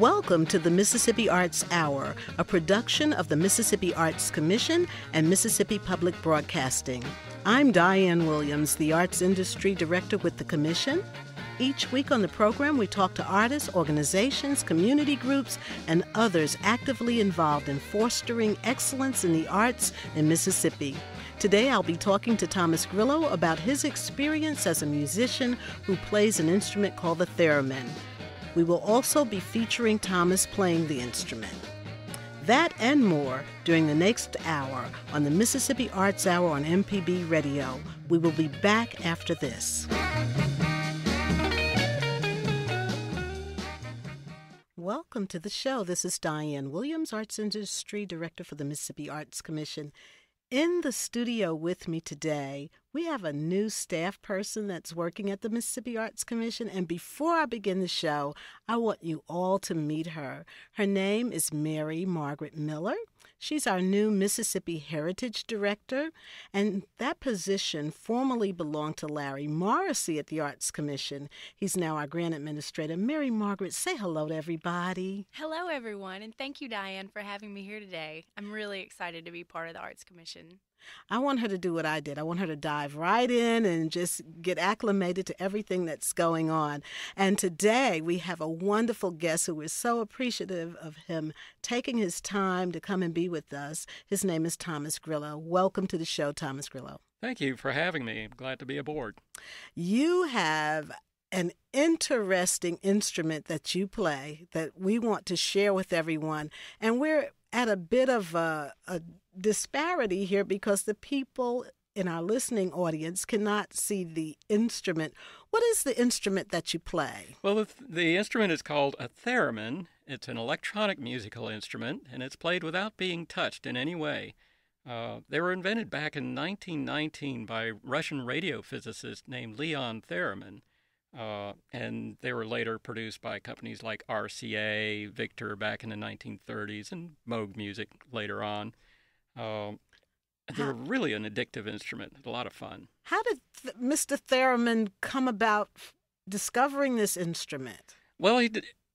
Welcome to the Mississippi Arts Hour, a production of the Mississippi Arts Commission and Mississippi Public Broadcasting. I'm Dian Williams, the Arts Industry Director with the Commission. Each week on the program, we talk to artists, organizations, community groups, and others actively involved in fostering excellence in the arts in Mississippi. Today, I'll be talking to Thomas Grillo about his experience as a musician who plays an instrument called the theremin. We will also be featuring Thomas playing the instrument. That and more during the next hour on the Mississippi Arts Hour on MPB Radio. We will be back after this. Welcome to the show. This is Dian Williams, Arts Industry Director for the Mississippi Arts Commission. In the studio with me today, we have a new staff person that's working at the Mississippi Arts Commission. And before I begin the show, I want you all to meet her. Her name is Mary Margaret Miller. She's our new Mississippi Heritage Director, and that position formerly belonged to Larry Morrissey at the Arts Commission. He's now our Grant Administrator. Mary Margaret, say hello to everybody. Hello, everyone, and thank you, Diane, for having me here today. I'm really excited to be part of the Arts Commission. I want her to do what I did. I want her to dive right in and just get acclimated to everything that's going on. And today we have a wonderful guest who is so appreciative of him taking his time to come and be with us. His name is Thomas Grillo. Welcome to the show, Thomas Grillo. Thank you for having me. I'm glad to be aboard. You have an interesting instrument that you play that we want to share with everyone. And we're at a bit of a disparity here because the people in our listening audience cannot see the instrument. What is the instrument that you play? Well, the instrument is called a theremin. It's an electronic musical instrument, and it's played without being touched in any way. They were invented back in 1919 by Russian radio physicist named Leon Theremin, and they were later produced by companies like RCA, Victor back in the 1930s, and Moog Music later on. They're really an addictive instrument. A lot of fun. How did Mr. Theremin come about discovering this instrument? Well,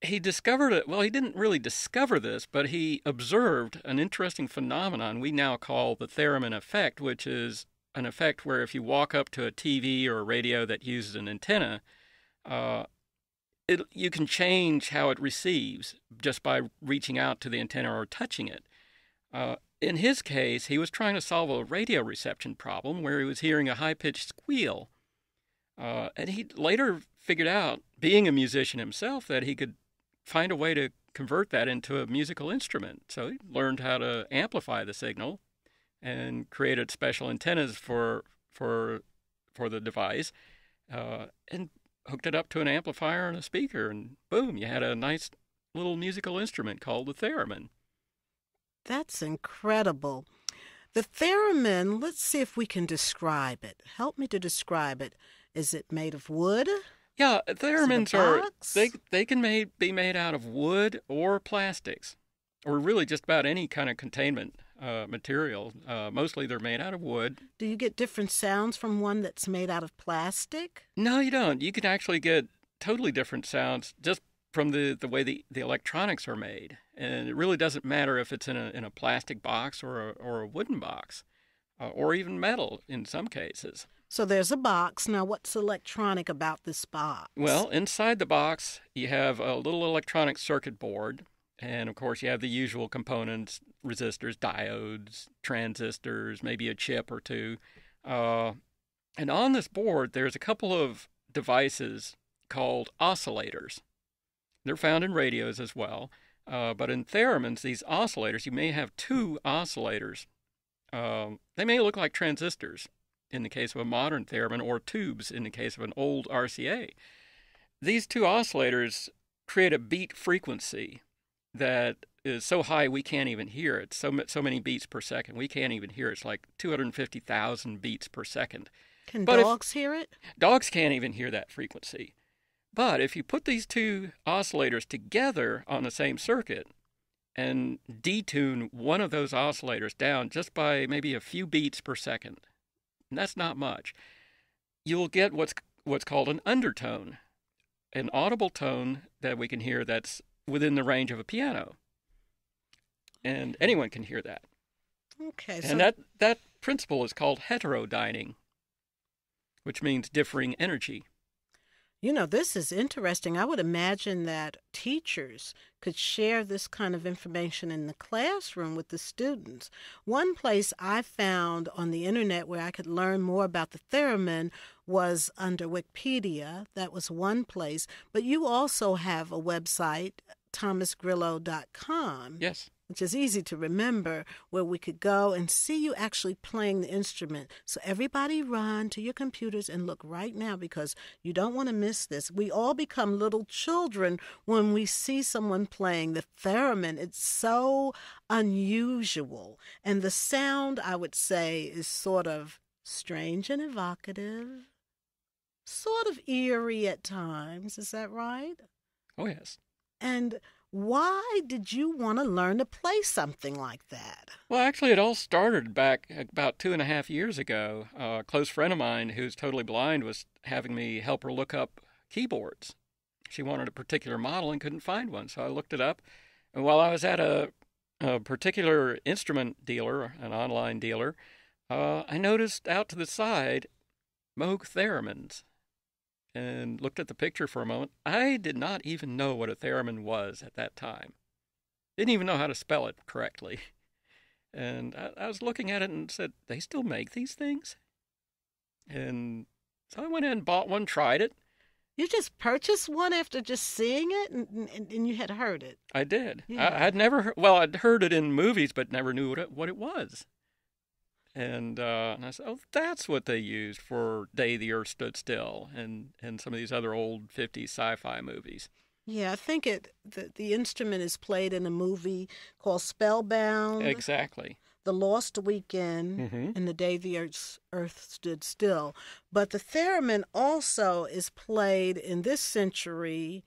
he discovered it. Well, he didn't really discover this, but he observed an interesting phenomenon we now call the theremin effect, which is an effect where if you walk up to a TV or a radio that uses an antenna, you can change how it receives just by reaching out to the antenna or touching it. In his case, he was trying to solve a radio reception problem where he was hearing a high-pitched squeal. And he later figured out, being a musician himself, that he could find a way to convert that into a musical instrument. So he learned how to amplify the signal and created special antennas for the device and hooked it up to an amplifier and a speaker. And boom, you had a nice little musical instrument called the theremin. That's incredible. The theremin, let's see if we can describe it. Help me to describe it. Is it made of wood? Yeah, theremins they can be made out of wood or plastics, or really just about any kind of containment material. Mostly they're made out of wood. Do you get different sounds from one that's made out of plastic? No, you don't. You can actually get totally different sounds just from the way the electronics are made. And it really doesn't matter if it's in a plastic box or a wooden box, or even metal in some cases. So there's a box. Now, what's electronic about this box? Well, inside the box, you have a little electronic circuit board. And, of course, you have the usual components, resistors, diodes, transistors, maybe a chip or two. And on this board, there's a couple of devices called oscillators. They're found in radios as well. But in theremins, these oscillators, you may have two oscillators. They may look like transistors in the case of a modern theremin, or tubes in the case of an old RCA. These two oscillators create a beat frequency that is so high we can't even hear it. So many beats per second. We can't even hear it. It's like 250,000 beats per second. Can dogs hear it? Dogs can't even hear that frequency. But if you put these two oscillators together on the same circuit and detune one of those oscillators down just by maybe a few beats per second, and that's not much, you'll get what's called an undertone, an audible tone that we can hear that's within the range of a piano. And anyone can hear that. Okay. And that principle is called heterodyning, which means differing energy. You know, this is interesting. I would imagine that teachers could share this kind of information in the classroom with the students. One place I found on the internet where I could learn more about the theremin was under Wikipedia. That was one place. But you also have a website, thomasgrillo.com. Yes. Which is easy to remember, where we could go and see you actually playing the instrument. So everybody run to your computers and look right now, because you don't want to miss this. We all become little children when we see someone playing the theremin. It's so unusual. And the sound, I would say, is sort of strange and evocative, sort of eerie at times. Is that right? Oh, yes. And why did you want to learn to play something like that? Well, actually, it all started back about 2.5 years ago. A close friend of mine who's totally blind was having me help her look up keyboards. She wanted a particular model and couldn't find one, so I looked it up. And while I was at a particular instrument dealer, an online dealer, I noticed out to the side Moog theremins, and looked at the picture for a moment. I did not even know what a theremin was at that time. Didn't even know how to spell it correctly. And I was looking at it and said, they still make these things? And so I went in and bought one, tried it. You just purchased one after just seeing it, and you had heard it? I did. Yeah. I'd never heard, well, I'd heard it in movies, but never knew what it was. And I said, oh, that's what they used for Day the Earth Stood Still and some of these other old 50s sci-fi movies. Yeah, I think the instrument is played in a movie called Spellbound. Exactly. The Lost Weekend, and The Day the Earth Stood Still. But the theremin also is played in this century,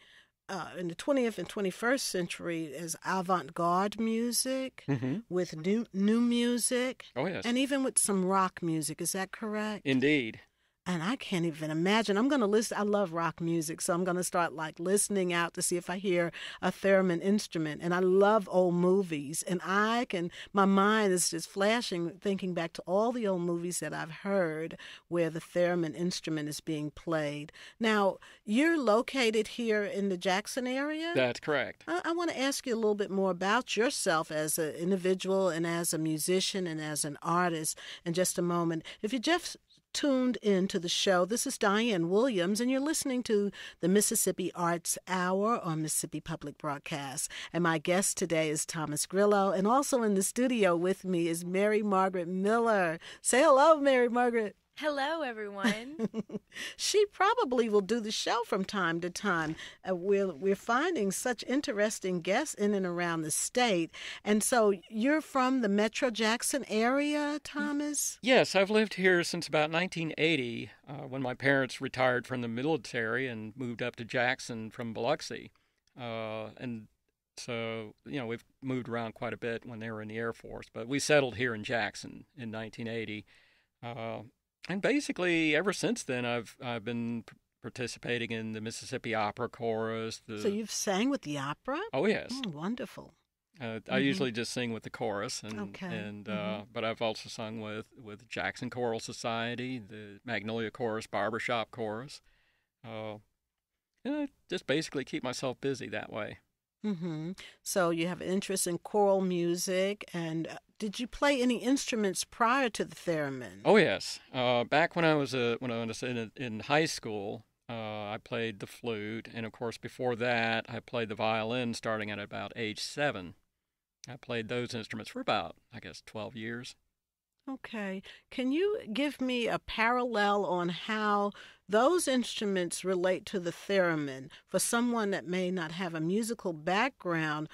in the 20th and 21st century, as avant-garde music, with new music. Oh, yes. And even with some rock music. Is that correct? Indeed. And I can't even imagine. I'm going to listen. I love rock music, so I'm going to start listening out to see if I hear a theremin instrument. And I love old movies, and my mind is just flashing, thinking back to all the old movies that I've heard where the theremin instrument is being played. Now, you're located here in the Jackson area? That's correct. I want to ask you a little bit more about yourself as an individual and as a musician and as an artist in just a moment. If you just tuned into the show, this is Dian Williams, and you're listening to the Mississippi Arts Hour on Mississippi Public Broadcast. And my guest today is Thomas Grillo, and also in the studio with me is Mary Margaret Miller. Say hello, Mary Margaret. Hello, everyone. She probably will do the show from time to time. We're finding such interesting guests in and around the state. And so you're from the Metro Jackson area, Thomas? Yes, I've lived here since about 1980, when my parents retired from the military and moved up to Jackson from Biloxi. And so, we've moved around quite a bit when they were in the Air Force. But we settled here in Jackson in 1980. And basically, ever since then, I've been participating in the Mississippi Opera Chorus. So you've sang with the opera? Oh, yes. Oh, wonderful. I usually just sing with the chorus, Okay. But I've also sung with Jackson Choral Society, the Magnolia Chorus, Barbershop Chorus. I just basically keep myself busy that way. So you have an interest in choral music, and did you play any instruments prior to the theremin? Oh, yes. Back when I was in high school, I played the flute, and of course before that I played the violin starting at about age 7. I played those instruments for about, 12 years. Okay. Can you give me a parallel on how those instruments relate to the theremin for someone that may not have a musical background?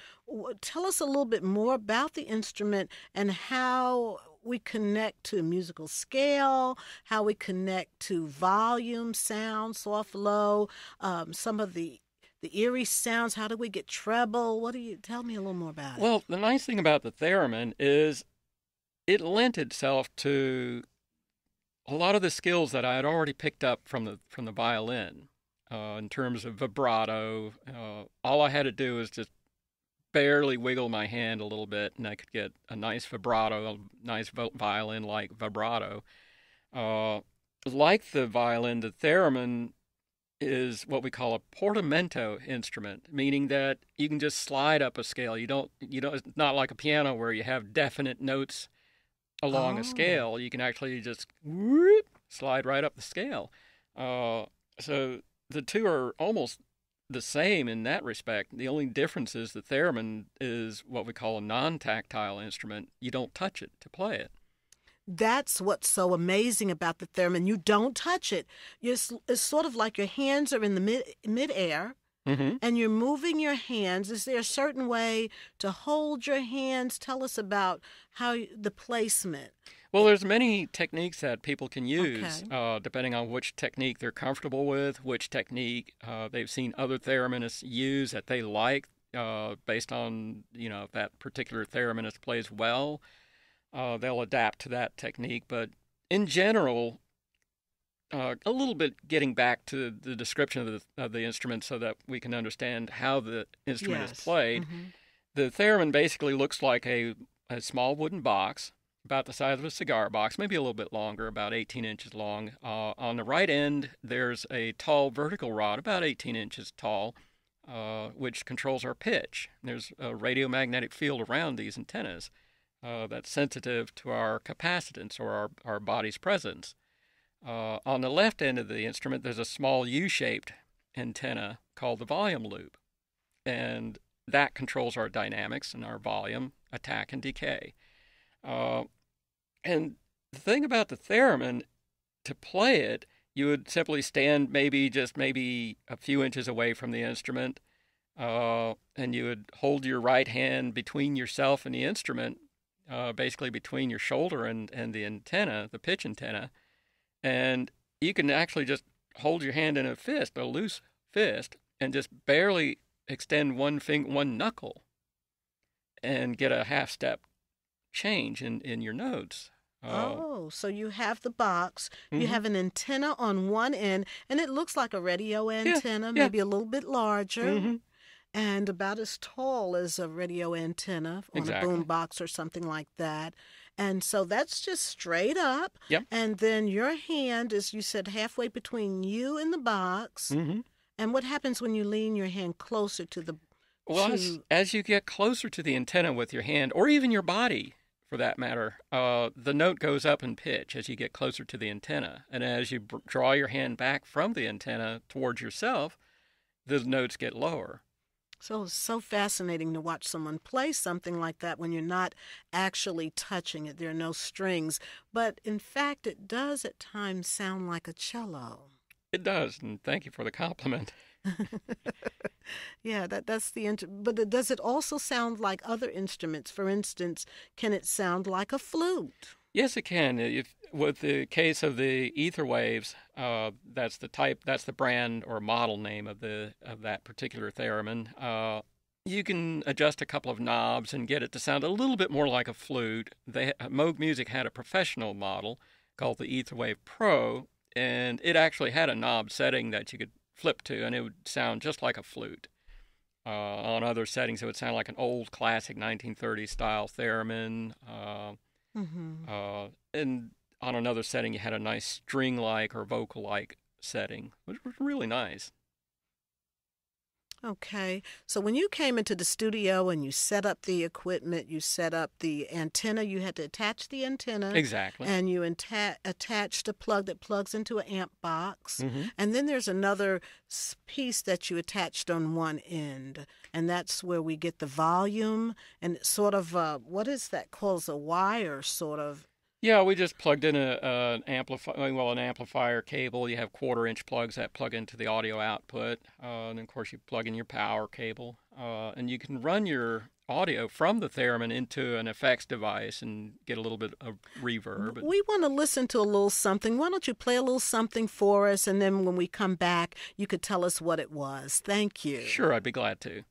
Tell us a little bit more about the instrument and how we connect to musical scale, how we connect to volume, sound, soft, low, some of the eerie sounds. How do we get treble? Tell me a little more about it? Well, the nice thing about the theremin is it lent itself to a lot of the skills that I had already picked up from the violin, in terms of vibrato. All I had to do was just barely wiggle my hand a little bit, and I could get a nice vibrato, a nice violin-like vibrato. Like the violin, the theremin is what we call a portamento instrument, meaning that you can just slide up a scale. You don't. It's not like a piano where you have definite notes along a scale. You can actually just slide right up the scale. So the two are almost the same in that respect. The only difference is the theremin is what we call a non-tactile instrument. You don't touch it to play it. That's what's so amazing about the theremin. You don't touch it. It's sort of like your hands are in the mid-air, and you're moving your hands. Is there a certain way to hold your hands? Tell us about the placement. Well, there's many techniques that people can use, depending on which technique they're comfortable with, which technique they've seen other thereminists use that they like, based on, if that particular thereminist plays well. They'll adapt to that technique. But in general, a little bit getting back to the description of the instrument so that we can understand how the instrument is played. The theremin basically looks like a small wooden box, about the size of a cigar box, maybe a little bit longer, about 18 inches long. On the right end, there's a tall vertical rod, about 18 inches tall, which controls our pitch. There's a radiomagnetic field around these antennas that's sensitive to our capacitance or our body's presence. On the left end of the instrument, there's a small U-shaped antenna called the volume loop, and that controls our dynamics and our volume, attack, and decay. And the thing about the theremin, to play it, you would simply stand maybe a few inches away from the instrument, and you would hold your right hand between yourself and the instrument, basically between your shoulder and the antenna, the pitch antenna, and you can actually just hold your hand in a loose fist, and just barely extend one knuckle, and get a half step change in your notes. So you have the box, you have an antenna on one end, and it looks like a radio antenna, maybe a little bit larger, and about as tall as a radio antenna on a boom box or something like that. And so that's just straight up. Yep. And then your hand is, you said, halfway between you and the box. And what happens when you lean your hand closer to the... Well, as you get closer to the antenna with your hand, or even your body, for that matter, the note goes up in pitch as you get closer to the antenna. And as you draw your hand back from the antenna towards yourself, the notes get lower. So it's so fascinating to watch someone play something like that when you're not actually touching it. There are no strings. But in fact, it does at times sound like a cello. It does, and thank you for the compliment. Yeah, that's but does it also sound like other instruments? For instance, can it sound like a flute? Yes, it can. With the case of the ether waves, that's the brand or model name of that particular theremin. You can adjust a couple of knobs and get it to sound a little bit more like a flute. Moog Music had a professional model called the Etherwave Pro, and it actually had a knob setting that you could flip to, and it would sound just like a flute. On other settings, it would sound like an old classic 1930s style theremin. And on another setting, you had a nice string-like or vocal-like setting, which was really nice. Okay. So when you came into the studio and you set up the equipment, you set up the antenna, you had to attach the antenna. Exactly. And you attached a plug that plugs into an amp box. And then there's another piece that you attached on one end. And that's where we get the volume and sort of, what is that called? A wire sort of. Yeah, we just plugged in an amplifier cable. You have 1/4-inch plugs that plug into the audio output. And, of course, you plug in your power cable. And you can run your audio from the theremin into an effects device and get a little bit of reverb. We want to listen to a little something. Why don't you play a little something for us, and then when we come back, you could tell us what it was. Thank you. Sure, I'd be glad to.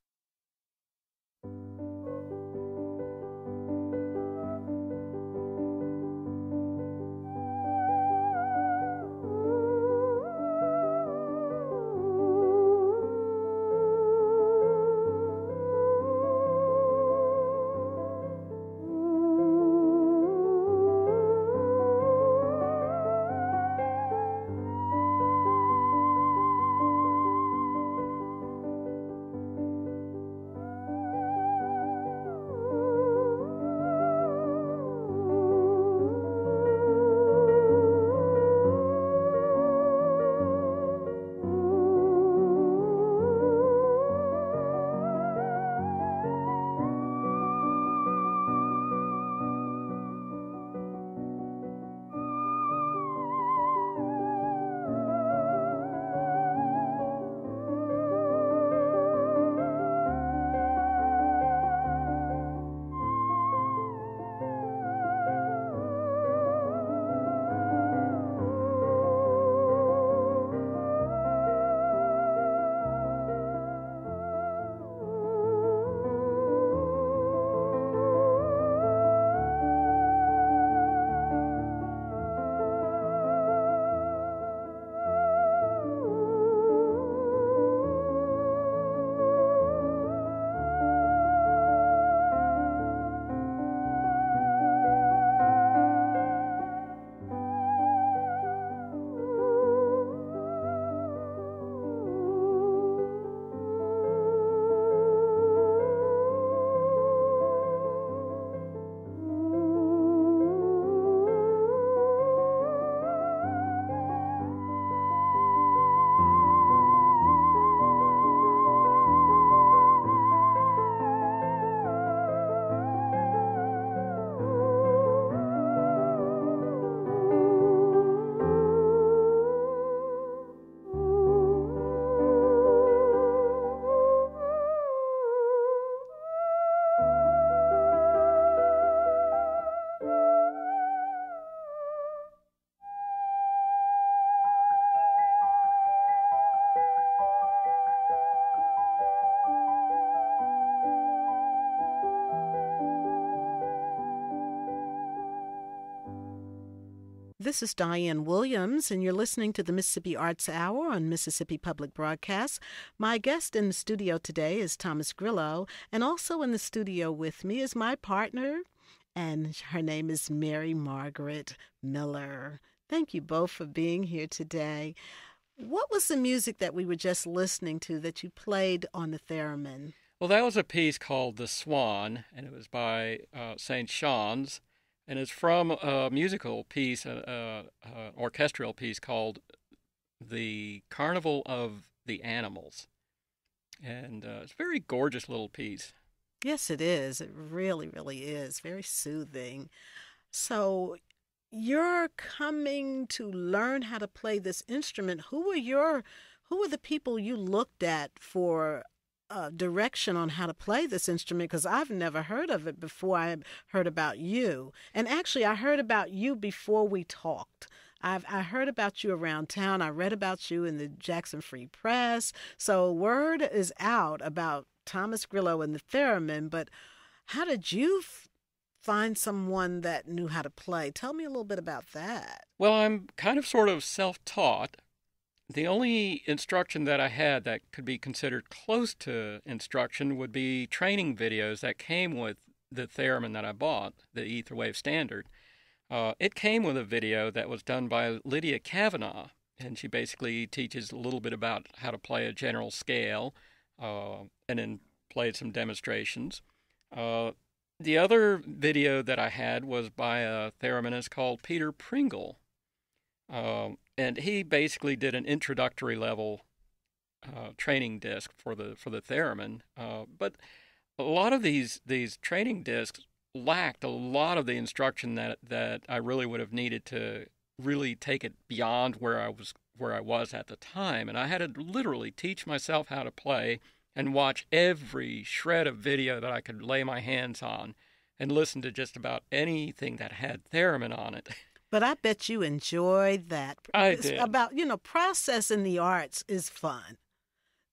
This is Dian Williams, and you're listening to the Mississippi Arts Hour on Mississippi Public Broadcast. My guest in the studio today is Thomas Grillo, and also in the studio with me is my partner, and her name is Mary Margaret Miller. Thank you both for being here today. What was the music that we were just listening to that you played on the theremin? Well, that was a piece called The Swan, and it was by St. Sean's. And it's from a musical piece, orchestral piece called The Carnival of the Animals. And it's a very gorgeous little piece. Yes, it is. It really, really is. Very soothing. So you're coming to learn how to play this instrument. Who were the people you looked at for direction on how to play this instrument? Because I've never heard of it before I heard about you. And actually, I heard about you before we talked. I heard about you around town. I read about you in the Jackson Free Press. So word is out about Thomas Grillo and the theremin. But how did you find someone that knew how to play? Tell me a little bit about that. Well, I'm kind of sort of self-taught. The only instruction that I had that could be considered close to instruction would be training videos that came with the theremin that I bought, the Etherwave Standard. It came with a video that was done by Lydia Kavanaugh, and she basically teaches a little bit about how to play a general scale, and then played some demonstrations. The other video that I had was by a thereminist called Peter Pringle. And he basically did an introductory level training disc for the theremin. But a lot of these training discs lacked a lot of the instruction that I really would have needed to really take it beyond where I was at the time. And I had to literally teach myself how to play and watch every shred of video that I could lay my hands on and listen to just about anything that had theremin on it. But I bet you enjoyed that. I It's did. about, process in the arts is fun.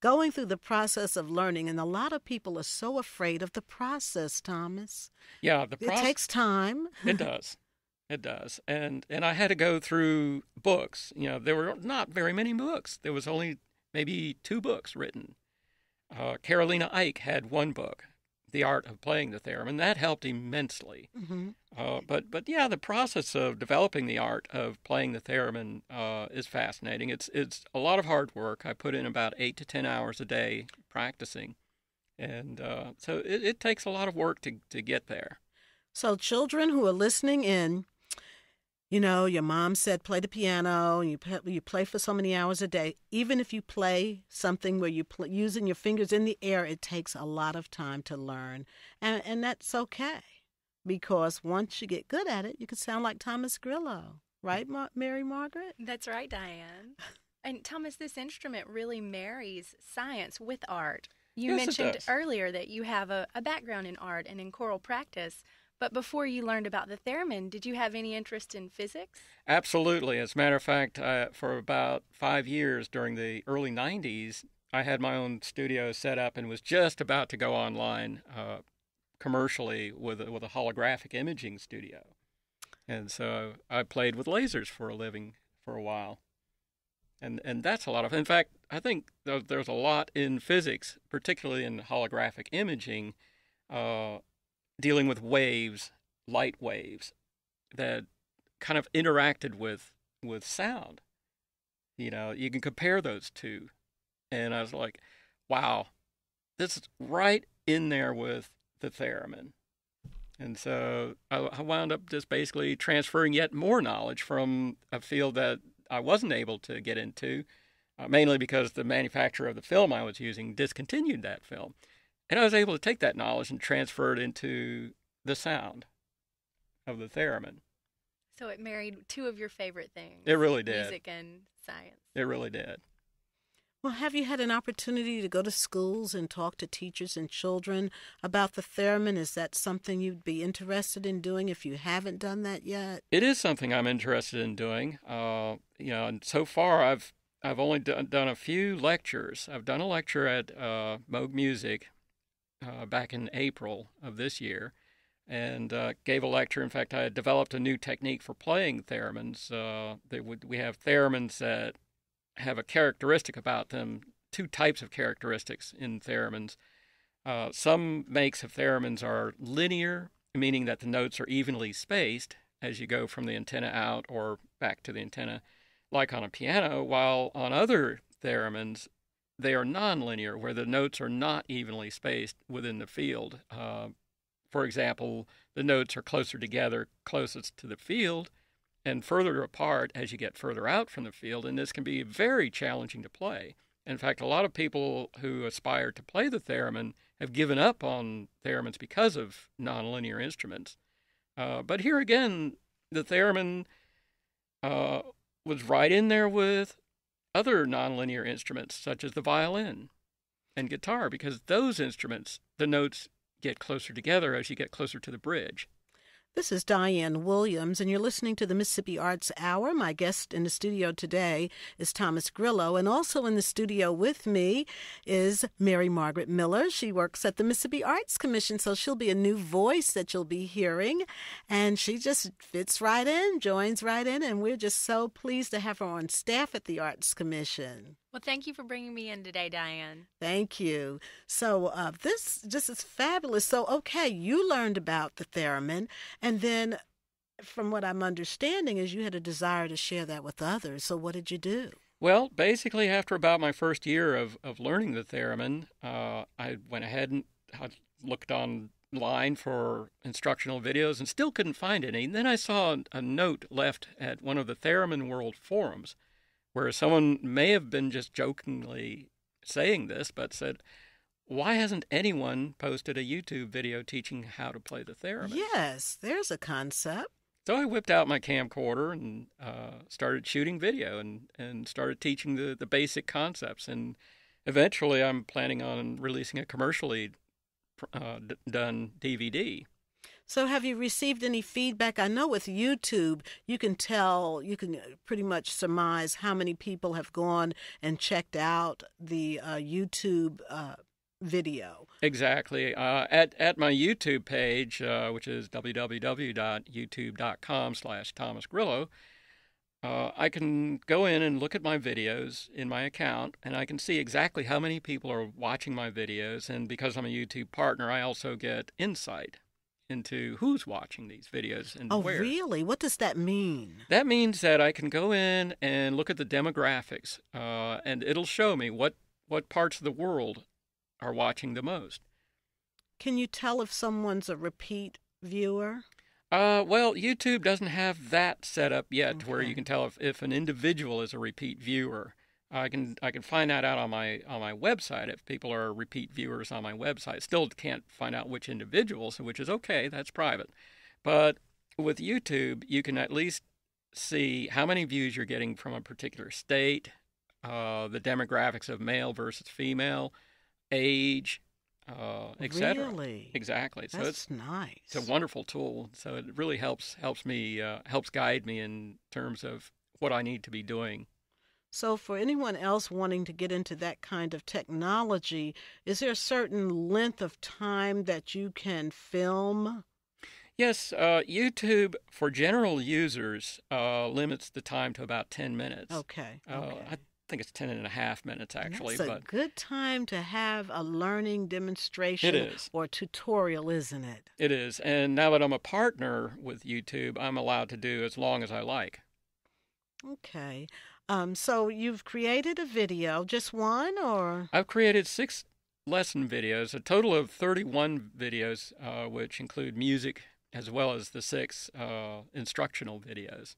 Going through the process of learning, and a lot of people are so afraid of the process, Thomas. Yeah, It takes time. It does. It does. And I had to go through books. There were not very many books. There was only maybe 2 books written. Carolina Ike had 1 book, The Art of Playing the Theremin. That helped immensely. Mm-hmm. But yeah, the process of developing the art of playing the theremin is fascinating. It's a lot of hard work. I put in about 8 to 10 hours a day practicing, and so it takes a lot of work to get there. So children who are listening in, your mom said play the piano, and you play for so many hours a day. Even if you play something where you're using your fingers in the air, it takes a lot of time to learn, and that's okay. Because once you get good at it, you can sound like Thomas Grillo. Right, Mary Margaret? That's right, Diane. And Thomas, this instrument really marries science with art. You Yes, it mentioned does. earlier that you have a background in art and in choral practice. But before you learned about the theremin, did you have any interest in physics? Absolutely. As a matter of fact, for about 5 years during the early 90s, I had my own studio set up and was just about to go online commercially with a holographic imaging studio. And so I played with lasers for a living for a while. And that's a lot of, in fact, I think there's a lot in physics, particularly in holographic imaging, dealing with waves, light waves, that kind of interacted with sound. You can compare those two. And I was like, wow, this is right in there with the theremin. And so I wound up just basically transferring yet more knowledge from a field that I wasn't able to get into, mainly because the manufacturer of the film I was using discontinued that film. And I was able to take that knowledge and transfer it into the sound of the theremin. So it married 2 of your favorite things. It really did. Music and science. It really did. Well, have you had an opportunity to go to schools and talk to teachers and children about the theremin? Is that something you'd be interested in doing if you haven't done that yet? It is something I'm interested in doing. And so far I've only done a few lectures. I've done a lecture at Moog Music back in April of this year. and gave a lecture. In fact, I had developed a new technique for playing theremins. We have theremins that have a characteristic about them, two types of characteristics in theremins. Some makes of theremins are linear, meaning that the notes are evenly spaced as you go from the antenna out or back to the antenna, like on a piano, while on other theremins, they are nonlinear, where the notes are not evenly spaced within the field. For example, the notes are closer together, closest to the field, and further apart as you get further out from the field, and this can be very challenging to play. In fact, a lot of people who aspire to play the theremin have given up on theremins because of nonlinear instruments. But here again, the theremin was right in there with other nonlinear instruments, such as the violin and guitar, because those instruments, the notes get closer together as you get closer to the bridge. This is Dian Williams, and you're listening to the Mississippi Arts Hour. My guest in the studio today is Thomas Grillo, and also in the studio with me is Mary Margaret Miller. She works at the Mississippi Arts Commission, so she'll be a new voice that you'll be hearing, and she just fits right in, joins right in, and we're just so pleased to have her on staff at the Arts Commission. Well, thank you for bringing me in today, Diane. Thank you. So this just is fabulous. So, okay, you learned about the theremin, and then from what I'm understanding is you had a desire to share that with others. So what did you do? Well, basically, after about my first year of learning the theremin, I went ahead and I looked online for instructional videos and still couldn't find any. And then I saw a note left at one of the Theremin World forums, where someone may have been just jokingly saying this, but said, why hasn't anyone posted a YouTube video teaching how to play the theremin? Yes, there's a concept. So I whipped out my camcorder and started shooting video and started teaching the basic concepts. And eventually I'm planning on releasing a commercially done DVD. So have you received any feedback? I know with YouTube, you can pretty much surmise how many people have gone and checked out the YouTube video. Exactly. At my YouTube page, which is www.youtube.com/Thomas Grillo, I can go in and look at my videos in my account, and I can see exactly how many people are watching my videos. And because I'm a YouTube partner, I also get insight into who's watching these videos and where. Oh, really? What does that mean? That means that I can go in and look at the demographics, and it'll show me what parts of the world are watching the most. Can you tell if someone's a repeat viewer? Well, YouTube doesn't have that set up yet, Okay. where you can tell if an individual is a repeat viewer. I can find that out on my website if people are repeat viewers on my website. Still can't find out which individuals, which is okay, that's private. But with YouTube, you can at least see how many views you're getting from a particular state, the demographics of male versus female, age, etc. Really? Exactly. So That's nice. it's a wonderful tool. So it really helps me helps guide me in terms of what I need to be doing. So for anyone else wanting to get into that kind of technology, is there a certain length of time that you can film? Yes, YouTube for general users limits the time to about 10 minutes. Okay. I think it's 10 and a half minutes actually. That's a good time to have a learning demonstration It is. or tutorial, isn't it? It is. And now that I'm a partner with YouTube, I'm allowed to do as long as I like. Okay. So you've created a video, just one, or? I've created 6 lesson videos, a total of 31 videos, which include music as well as the 6 instructional videos.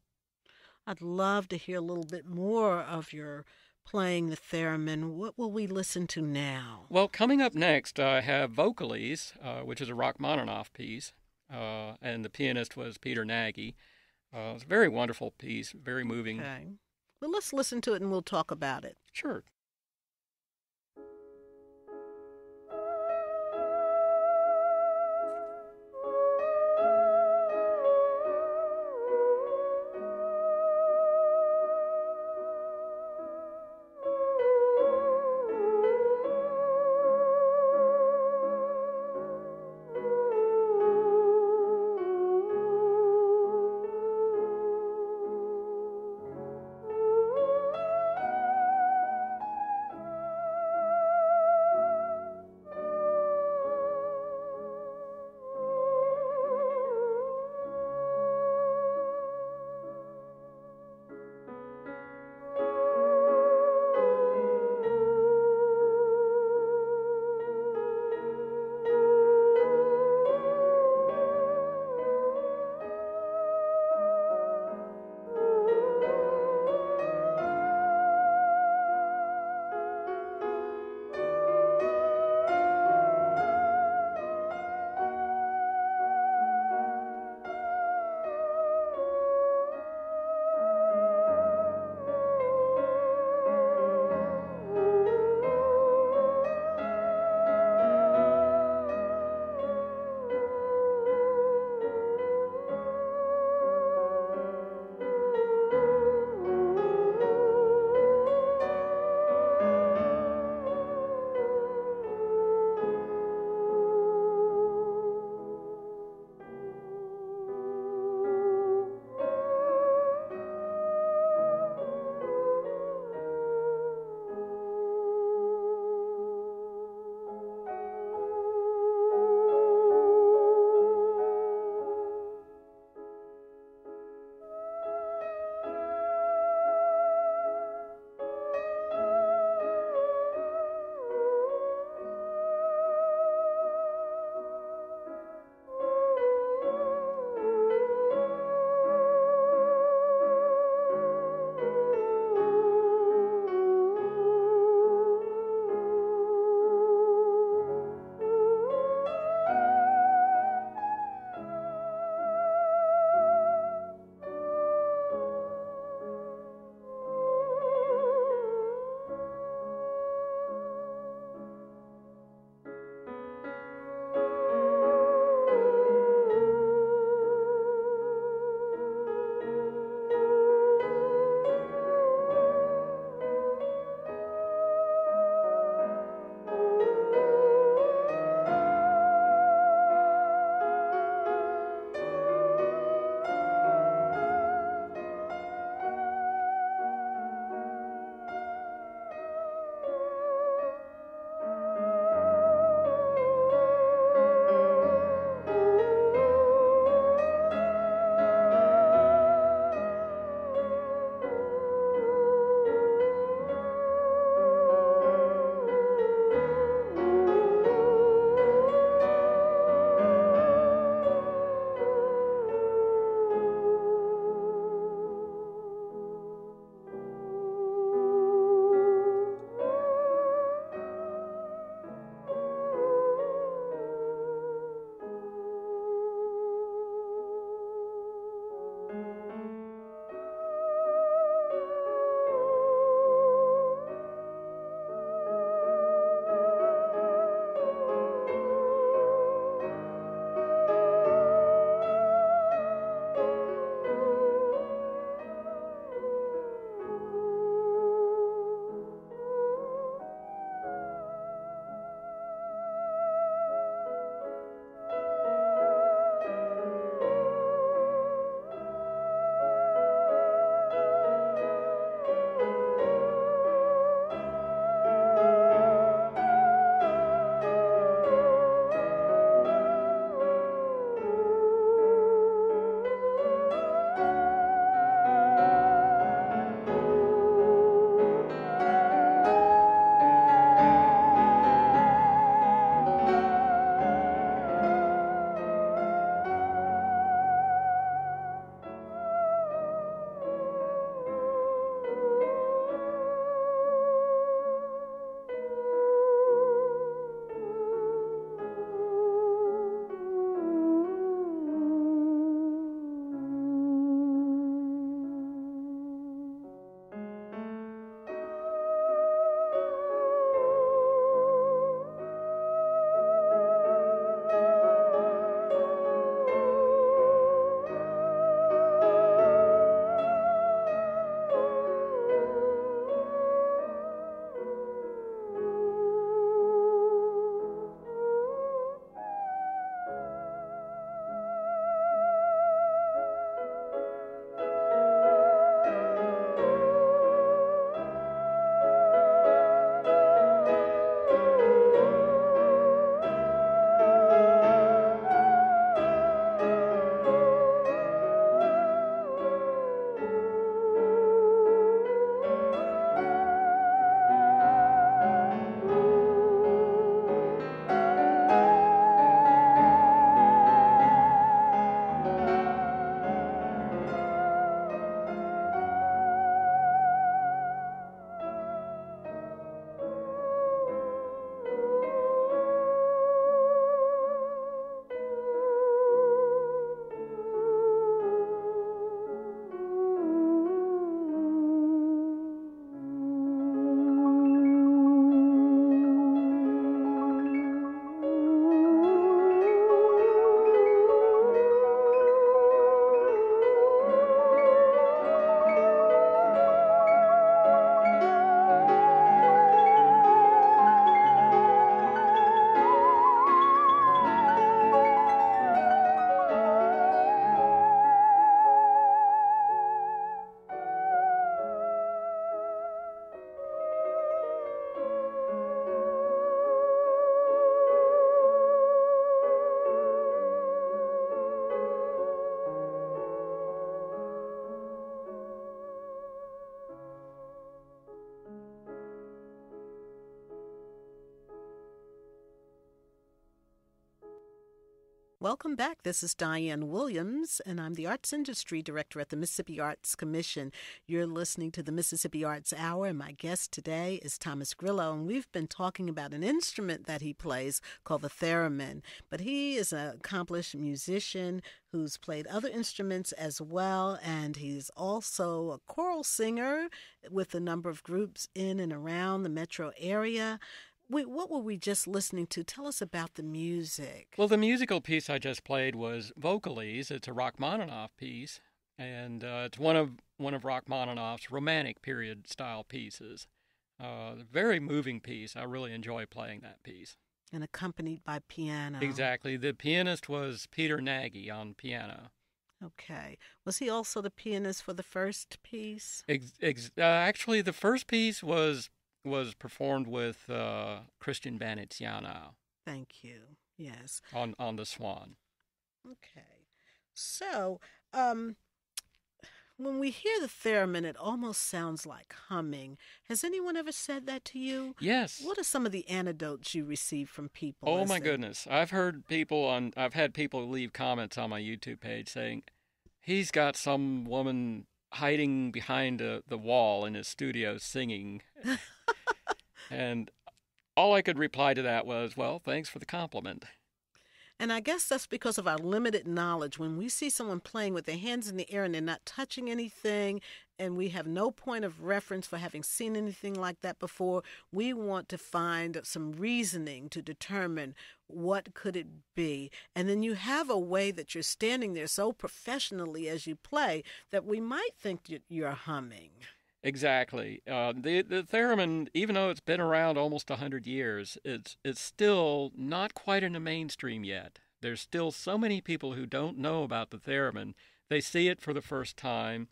I'd love to hear a little bit more of your playing the theremin. What will we listen to now? Well, coming up next, I have Vocalese, which is a Rachmaninoff piece, and the pianist was Peter Nagy. It's a very wonderful piece, very moving. Okay. Well, let's listen to it and we'll talk about it. Sure. Welcome back. This is Dian Williams, and I'm the Arts Industry Director at the Mississippi Arts Commission. You're listening to the Mississippi Arts Hour, and my guest today is Thomas Grillo, and we've been talking about an instrument that he plays called the theremin. But he is an accomplished musician who's played other instruments as well, and he's also a choral singer with a number of groups in and around the metro area. What were we just listening to? Tell us about the music. Well, the musical piece I just played was Vocalese. It's a Rachmaninoff piece, and it's one of Rachmaninoff's romantic period style pieces. Very moving piece. I really enjoy playing that piece. And accompanied by piano. Exactly. The pianist was Peter Nagy on piano. Okay. Was he also the pianist for the first piece? Actually, the first piece was performed with Christian Vaniciano. Thank you. Yes. On the Swan. Okay. So, when we hear the theremin, it almost sounds like humming. Has anyone ever said that to you? Yes. What are some of the anecdotes you receive from people? Oh my goodness. I've had people leave comments on my YouTube page saying, he's got some woman hiding behind the wall in his studio singing. And all I could reply to that was, well, thanks for the compliment. And I guess that's because of our limited knowledge. When we see someone playing with their hands in the air and they're not touching anything, and we have no point of reference for having seen anything like that before, we want to find some reasoning to determine what could it be. And then you have a way that you're standing there so professionally as you play that we might think you're humming. Exactly. The theremin, even though it's been around almost 100 years, it's still not quite in the mainstream yet. There's still so many people who don't know about the theremin. They see it for the first time,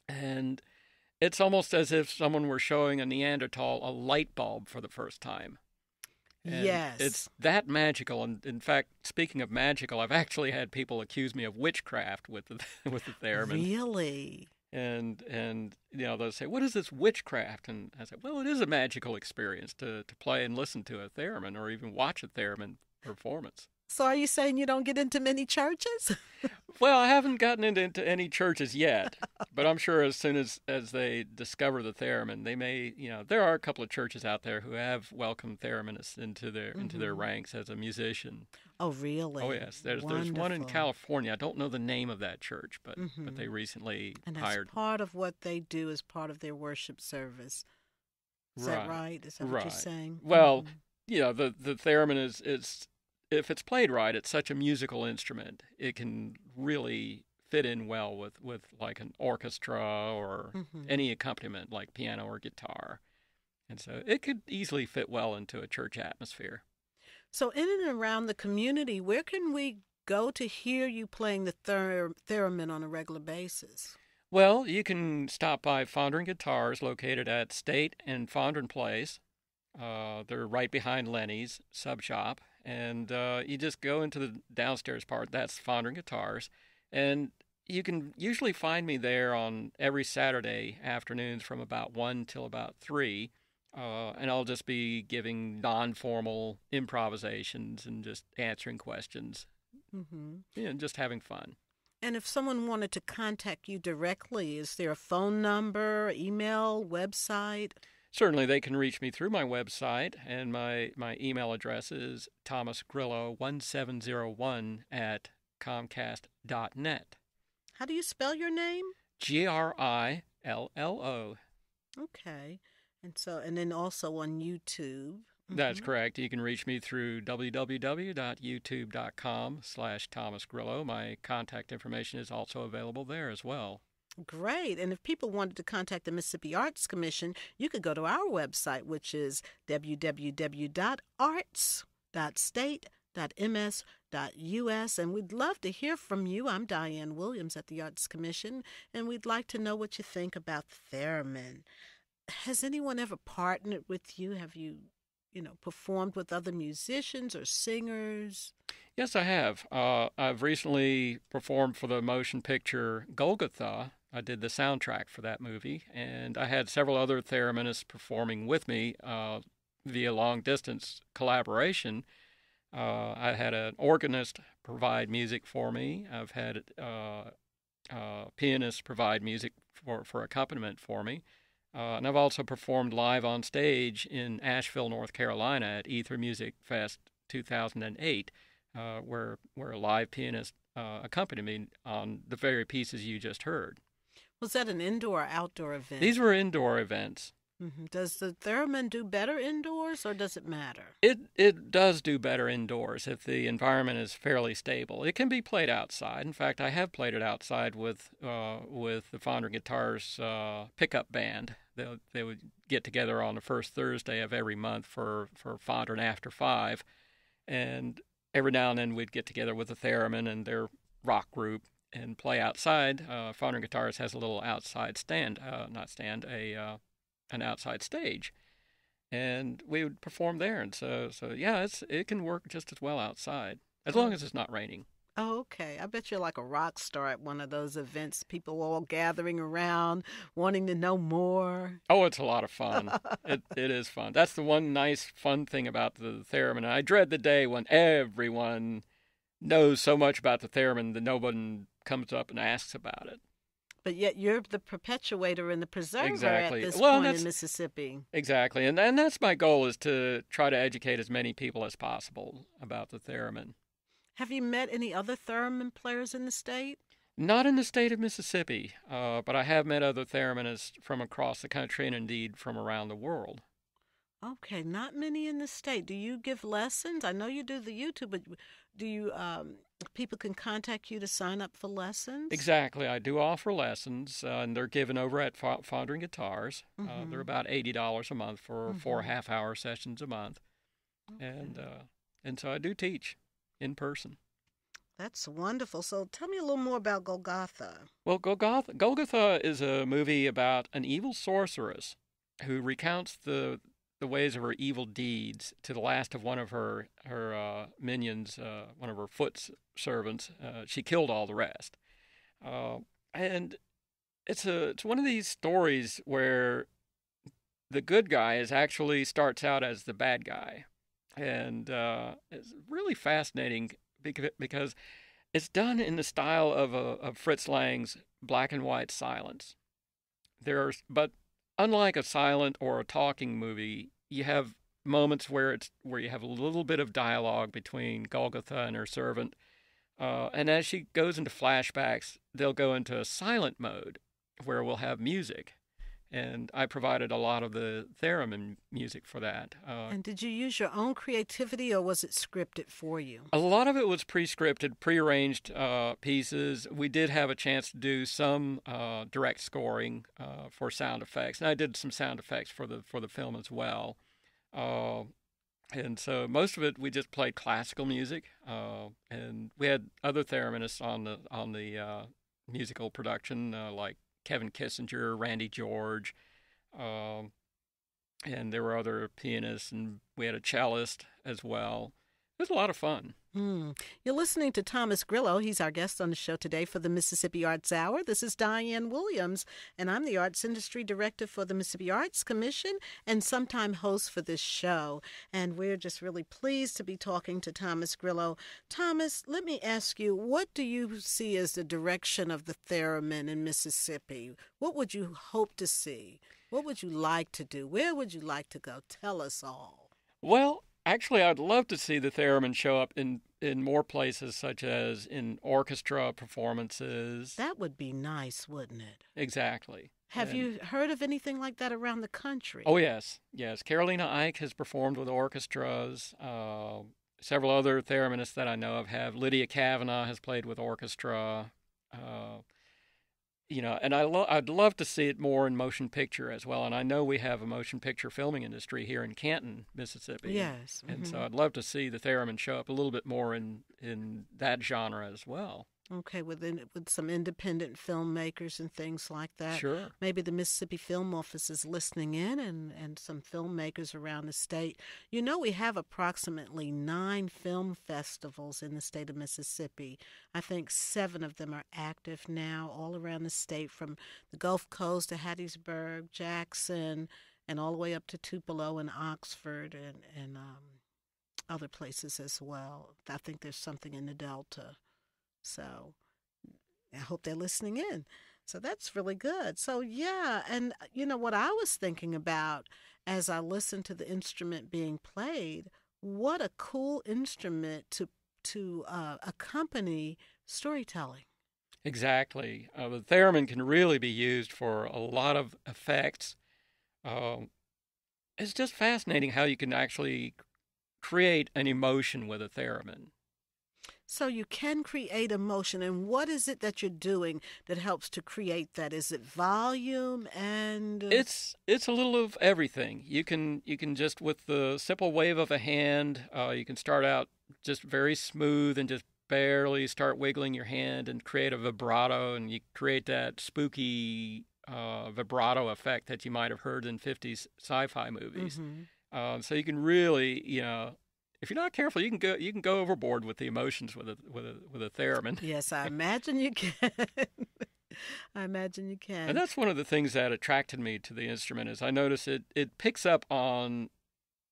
and it's almost as if someone were showing a Neanderthal a light bulb for the first time. And yes. It's that magical. And in fact, speaking of magical, I've actually had people accuse me of witchcraft with the theremin. Really? And they'll say, what is this witchcraft? And I say, well, it is a magical experience to play and listen to a theremin or even watch a theremin performance. So are you saying you don't get into many churches? Well, I haven't gotten into any churches yet, but I'm sure as soon as they discover the theremin, they may, there are a couple of churches out there who have welcomed thereminists into their ranks as a musician. Oh, really? Oh, yes. There's one in California. I don't know the name of that church, but they recently hired. And part of what they do is part of their worship service. Is that right? Is that what you're saying? Well, the theremin is if it's played right, it's such a musical instrument. It can really fit in well with like an orchestra or any accompaniment like piano or guitar. And so it could easily fit well into a church atmosphere. So in and around the community, where can we go to hear you playing the theremin on a regular basis? Well, you can stop by Fondren Guitars, located at State and Fondren Place. They're right behind Lenny's Sub Shop. And you just go into the downstairs part. That's Fondren Guitars. And you can usually find me there on every Saturday afternoons from about 1 till about 3. And I'll just be giving non-formal improvisations and just answering questions. And just having fun. And if someone wanted to contact you directly, is there a phone number, email, website? Certainly, they can reach me through my website, and my email address is thomasgrillo1701 at comcast.net. How do you spell your name? Grillo. Okay. And then also on YouTube. That's correct. You can reach me through www.youtube.com/Thomas Grillo. My contact information is also available there as well. Great. And if people wanted to contact the Mississippi Arts Commission, you could go to our website, which is www.arts.state.ms.us. And we'd love to hear from you. I'm Dian Williams at the Arts Commission, and we'd like to know what you think about the theremin. Has anyone ever partnered with you? Have you, performed with other musicians or singers? Yes, I have. I've recently performed for the motion picture Golgotha. I did the soundtrack for that movie, and I had several other thereminists performing with me via long-distance collaboration. I had an organist provide music for me. I've had pianists provide music for accompaniment for me. And I've also performed live on stage in Asheville, North Carolina at Ether Music Fest 2008, where a live pianist accompanied me on the very pieces you just heard. Was that an indoor or outdoor event? These were indoor events. Mm-hmm. Does the theremin do better indoors, or does it matter? It does do better indoors if the environment is fairly stable. It can be played outside. In fact, I have played it outside with the Fonder Guitars pickup band. They would get together on the first Thursday of every month for Fonder and After 5, and every now and then we'd get together with the theremin and their rock group and play outside. Fonder Guitars has a little outside an outside stage, and we would perform there. And so yeah, it can work just as well outside as long as it's not raining. Oh, okay. I bet you're like a rock star at one of those events. People all gathering around, wanting to know more. Oh, it's a lot of fun. It is fun. That's the one nice, fun thing about the theremin. I dread the day when everyone knows so much about the theremin that no one comes up and asks about it. But yet you're the perpetuator and the preserver Exactly. at this Well, point in Mississippi. Exactly. And that's my goal, is to try to educate as many people as possible about the theremin. Have you met any other theremin players in the state? Not in the state of Mississippi, but I have met other thereminists from across the country and indeed from around the world. Okay, not many in the state. Do you give lessons? I know you do the YouTube, but do you, people can contact you to sign up for lessons? Exactly. I do offer lessons, and they're given over at Fonder Guitars. Mm-hmm. They're about $80 a month for Mm-hmm. 4 half-hour sessions a month. Okay. And so I do teach in person. That's wonderful. So tell me a little more about Golgotha. Well, Golgotha is a movie about an evil sorceress who recounts the ways of her evil deeds to the last of one of her minions, one of her foot servants. She killed all the rest, and it's one of these stories where the good guy actually starts out as the bad guy, and it's really fascinating because it's done in the style of Fritz Lang's black and white silence. But unlike a silent or a talking movie, you have moments where you have a little bit of dialogue between Golgotha and her servant, and as she goes into flashbacks, they'll go into a silent mode where we'll have music, and I provided a lot of the theremin music for that. And did you use your own creativity, or was it scripted for you? A lot of it was pre-scripted, prearranged pieces. We did have a chance to do some direct scoring for sound effects, and I did some sound effects for the film as well. And so most of it we just played classical music, and we had other thereminists on the musical production, like Kevin Kissinger, Randy George, and there were other pianists, and we had a cellist as well. It was a lot of fun. You're listening to Thomas Grillo. He's our guest on the show today for the Mississippi Arts Hour. This is Dian Williams, and I'm the Arts Industry Director for the Mississippi Arts Commission and sometime host for this show. And we're just really pleased to be talking to Thomas Grillo. Thomas, let me ask you, what do you see as the direction of the theremin in Mississippi? What would you hope to see? What would you like to do? Where would you like to go? Tell us all. Well, actually, I'd love to see the theremin show up in more places, such as in orchestra performances. That would be nice, wouldn't it? Exactly. Have you heard of anything like that around the country? Oh, yes. Carolina Ike has performed with orchestras. Several other thereminists that I know of have. Lydia Kavanaugh has played with orchestra. And I'd love to see it more in motion picture as well. And I know we have a motion picture filming industry here in Canton, Mississippi. Yes. And so I'd love to see the theremin show up a little bit more in that genre as well. Okay, with some independent filmmakers and things like that. Sure. Maybe the Mississippi Film Office is listening in, and some filmmakers around the state. You know, we have approximately 9 film festivals in the state of Mississippi. I think 7 of them are active now all around the state, from the Gulf Coast to Hattiesburg, Jackson, and all the way up to Tupelo and Oxford and other places as well. I think there's something in the Delta. So I hope they're listening in. So that's really good. So yeah, and what I was thinking about as I listened to the instrument being played, what a cool instrument to accompany storytelling. Exactly. The theremin can really be used for a lot of effects. It's just fascinating how you can actually create an emotion with a theremin. So you can create emotion, and what is it that you're doing that helps to create that? Is it volume and? It's a little of everything. You can just with the simple wave of a hand, you can start out just very smooth and just barely start wiggling your hand and create a vibrato, and you create that spooky vibrato effect that you might have heard in 50s sci-fi movies. Mm-hmm. So you can really, if you're not careful, you can go overboard with the emotions with a theremin. Yes, I imagine you can. I imagine you can. And that's one of the things that attracted me to the instrument is I notice it picks up on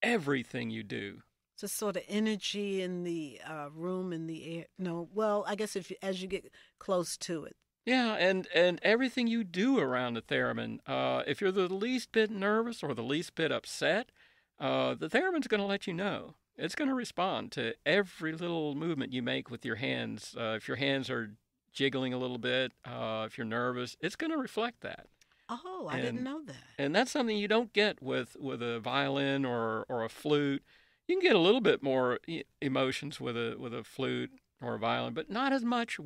everything you do. Just sort of energy in the room, in the air. No, well, I guess as you get close to it. Yeah, and everything you do around the theremin, if you're the least bit nervous or the least bit upset, the theremin's going to let you know. It's going to respond to every little movement you make with your hands. If your hands are jiggling a little bit, if you're nervous, it's going to reflect that. Oh, I didn't know that. And that's something you don't get with a violin or a flute. You can get a little bit more emotions with a flute or a violin, but not as much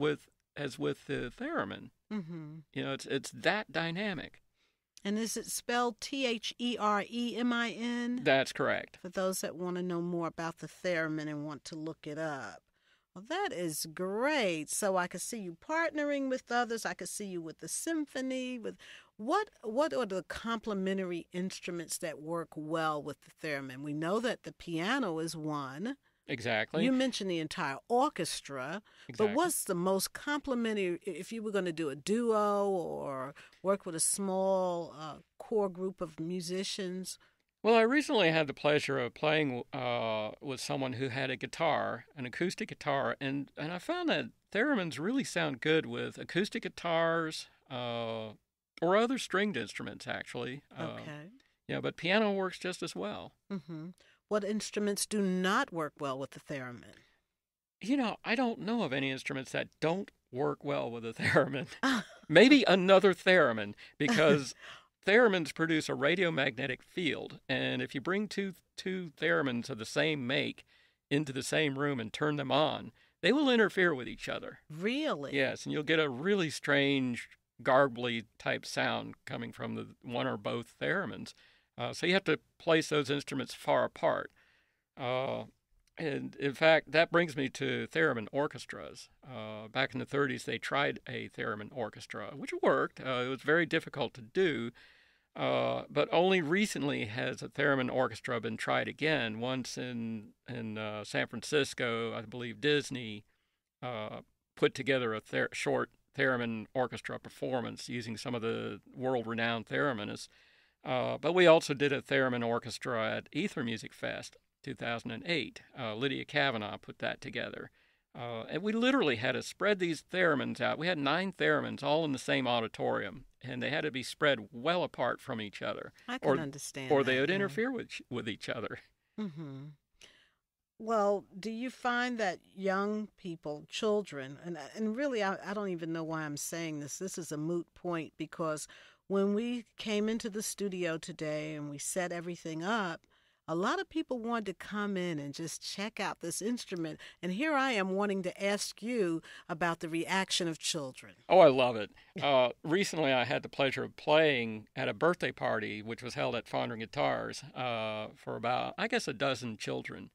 as with the theremin. Mm-hmm. It's that dynamic. And is it spelled theremin? That's correct. For those that want to know more about the theremin and want to look it up. Well, that is great. So I could see you partnering with others. I could see you with the symphony. With what are the complementary instruments that work well with the theremin? We know that the piano is one. Exactly. You mentioned the entire orchestra, exactly. But what's the most complementary, if you were going to do a duo or work with a small core group of musicians? Well, I recently had the pleasure of playing with someone who had a guitar, an acoustic guitar, and I found that theremins really sound good with acoustic guitars or other stringed instruments, actually. Okay. Yeah, but piano works just as well. Mm-hmm. What instruments do not work well with the theremin? I don't know of any instruments that don't work well with a theremin. Maybe another theremin, because theremins produce a radiomagnetic field, and if you bring two theremins of the same make into the same room and turn them on, they will interfere with each other. Really? Yes, and you'll get a really strange, garbly type sound coming from the one or both theremins. So you have to place those instruments far apart. And in fact, that brings me to theremin orchestras. Back in the 30s, they tried a theremin orchestra, which worked. It was very difficult to do, but only recently has a theremin orchestra been tried again. Once in San Francisco, I believe Disney put together a short theremin orchestra performance using some of the world-renowned thereminists. But we also did a theremin orchestra at Ether Music Fest 2008. Lydia Kavanaugh put that together. And we literally had to spread these theremins out. We had 9 theremins all in the same auditorium, and they had to be spread well apart from each other. I can understand or they would interfere with each other. Mm-hmm. Well, do you find that young people, children, and really I don't even know why I'm saying this. This is a moot point, because when we came into the studio today and we set everything up, a lot of people wanted to come in and just check out this instrument. And here I am wanting to ask you about the reaction of children. Oh, I love it. Recently, I had the pleasure of playing at a birthday party, which was held at Fondren Guitars, for about, I guess, a dozen children.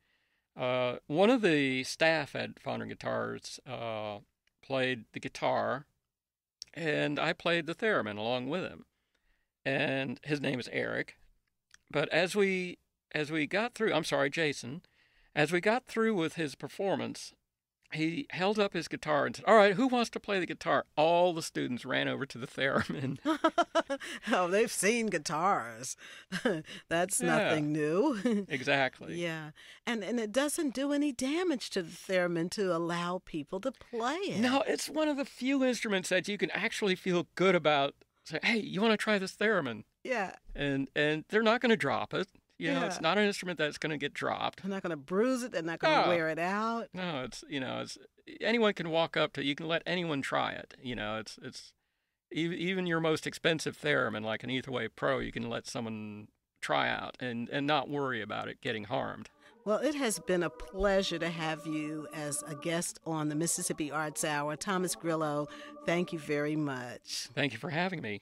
One of the staff at Fondren Guitars played the guitar, and I played the theremin along with him. And his name is Eric. But as we got through, Jason, as we got through with his performance, he held up his guitar and said, "All right, who wants to play the guitar?" All the students ran over to the theremin. Oh, they've seen guitars. That's nothing new. Exactly. Yeah. And it doesn't do any damage to the theremin to allow people to play it. No, it's one of the few instruments that you can actually feel good about. Say, hey, you want to try this theremin? Yeah. And they're not going to drop it. You know, Yeah. it's not an instrument that's going to get dropped. They're not going to bruise it. They're not going to No. wear it out. No, it's anyone can walk up to. You can let anyone try it. You know, it's even your most expensive theremin, like an Etherwave Pro, you can let someone try out and not worry about it getting harmed. Well, it has been a pleasure to have you as a guest on the Mississippi Arts Hour. Thomas Grillo, thank you very much. Thank you for having me.